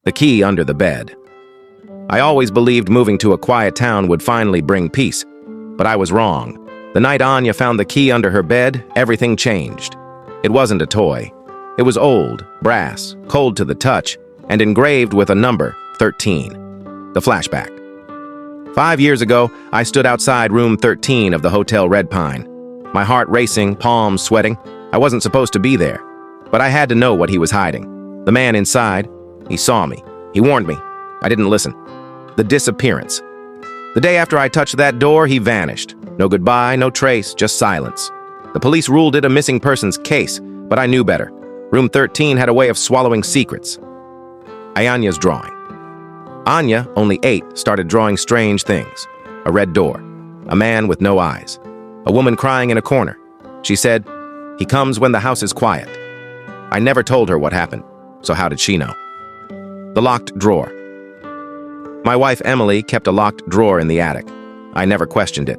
The key under the bed. I always believed moving to a quiet town would finally bring peace, but I was wrong. The night Anya found the key under her bed, everything changed. It wasn't a toy. It was old, brass, cold to the touch, and engraved with a number, 13. The flashback. 5 years ago, I stood outside room 13 of the Hotel Red Pine. My heart racing, palms sweating. I wasn't supposed to be there, but I had to know what he was hiding. The man inside, he saw me. He warned me. I didn't listen. The disappearance. The day after I touched that door, he vanished. No goodbye, no trace, just silence. The police ruled it a missing persons case, but I knew better. Room 13 had a way of swallowing secrets. Anya's drawing. Anya, only 8, started drawing strange things. A red door. A man with no eyes. A woman crying in a corner. She said, "He comes when the house is quiet." I never told her what happened, so how did she know? The locked drawer. My wife Emily kept a locked drawer in the attic. I never questioned it,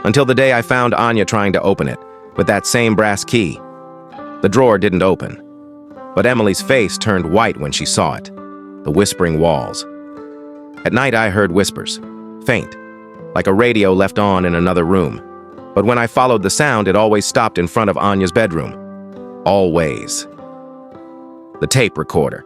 until the day I found Anya trying to open it, with that same brass key. The drawer didn't open, but Emily's face turned white when she saw it. The whispering walls. At night I heard whispers, faint, like a radio left on in another room. But when I followed the sound, it always stopped in front of Anya's bedroom. Always. The tape recorder.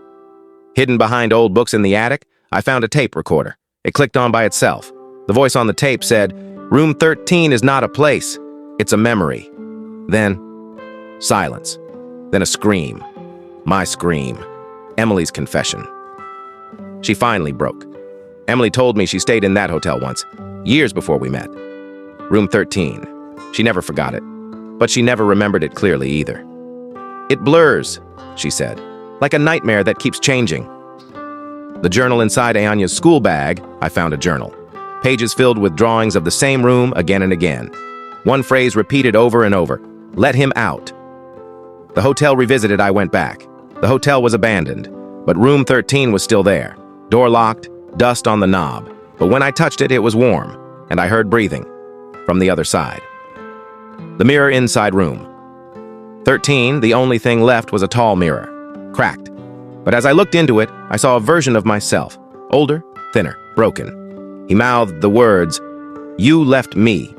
Hidden behind old books in the attic, I found a tape recorder. It clicked on by itself. The voice on the tape said, "Room 13 is not a place, it's a memory." Then, silence. Then a scream. My scream. Emily's confession. She finally broke. Emily told me she stayed in that hotel once, years before we met. Room 13. She never forgot it, but she never remembered it clearly either. "It blurs," she said, "like a nightmare that keeps changing." The journal inside Anya's school bag, I found a journal. Pages filled with drawings of the same room again and again. One phrase repeated over and over, "Let him out." The hotel revisited, I went back. The hotel was abandoned, but room 13 was still there. Door locked, dust on the knob. But when I touched it, it was warm, and I heard breathing from the other side. The mirror inside room. 13, the only thing left was a tall mirror, cracked. But as I looked into it, I saw a version of myself, older, thinner, broken. He mouthed the words, "You left me."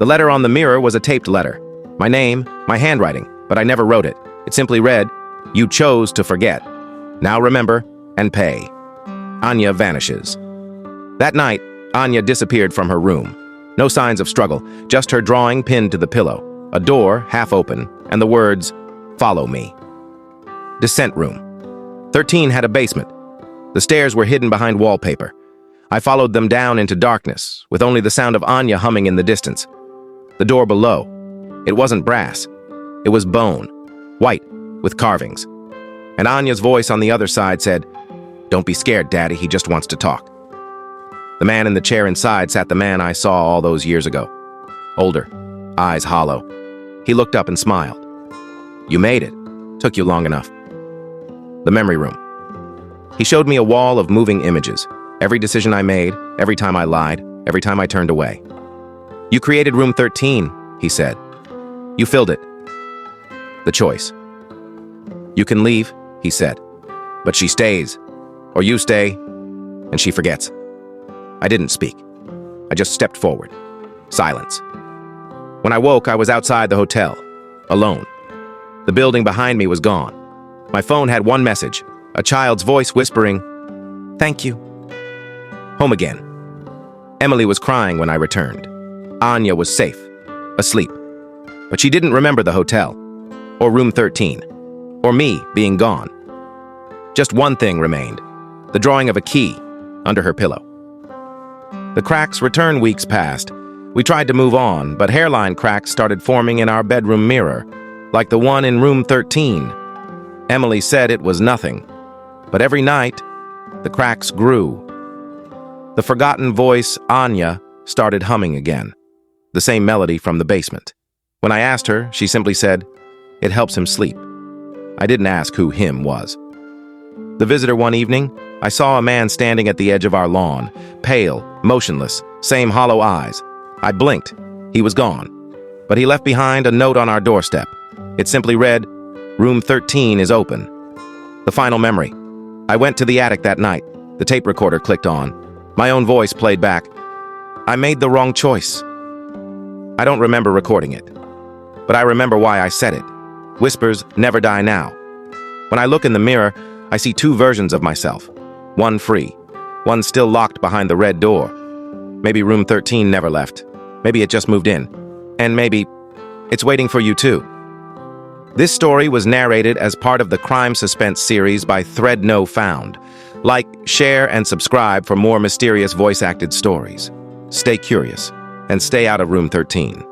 The letter on the mirror was a taped letter. My name, my handwriting, but I never wrote it. It simply read, "You chose to forget. Now remember and pay." Anya vanishes. That night, Anya disappeared from her room. No signs of struggle, just her drawing pinned to the pillow, a door half open, and the words, "Follow me." Descent room. 13 had a basement. The stairs were hidden behind wallpaper. I followed them down into darkness, with only the sound of Anya humming in the distance. The door below. It wasn't brass. It was bone, white, with carvings. And Anya's voice on the other side said, "Don't be scared, Daddy, he just wants to talk." The man in the chair inside sat the man I saw all those years ago. Older, eyes hollow. He looked up and smiled. "You made it. Took you long enough." The memory room. He showed me a wall of moving images. Every decision I made, every time I lied, every time I turned away. "You created room 13, he said. "You filled it. The choice. You can leave, he said, but she stays. Or you stay, and she forgets." I didn't speak. I just stepped forward. Silence. When I woke, I was outside the hotel, alone. The building behind me was gone. My phone had one message, a child's voice whispering, "Thank you." Home again. Emily was crying when I returned. Anya was safe, asleep. But she didn't remember the hotel, or room 13, or me being gone. Just one thing remained, the drawing of a key under her pillow. The cracks returned weeks past. We tried to move on, but hairline cracks started forming in our bedroom mirror, like the one in room 13. Emily said it was nothing, but every night, the cracks grew. The forgotten voice, Anya, started humming again, the same melody from the basement. When I asked her, she simply said, "It helps him sleep." I didn't ask who him was. The visitor one evening, I saw a man standing at the edge of our lawn, pale, motionless, same hollow eyes. I blinked. He was gone. But he left behind a note on our doorstep. It simply read, "Room 13 is open." The final memory. I went to the attic that night. The tape recorder clicked on. My own voice played back. I made the wrong choice. I don't remember recording it, but I remember why I said it. Whispers never die now. When I look in the mirror, I see two versions of myself. One free, one still locked behind the red door. Maybe room 13 never left. Maybe it just moved in. And maybe it's waiting for you too. This story was narrated as part of the crime suspense series by Thread No Found. Like, share, and subscribe for more mysterious voice-acted stories. Stay curious, and stay out of room 13.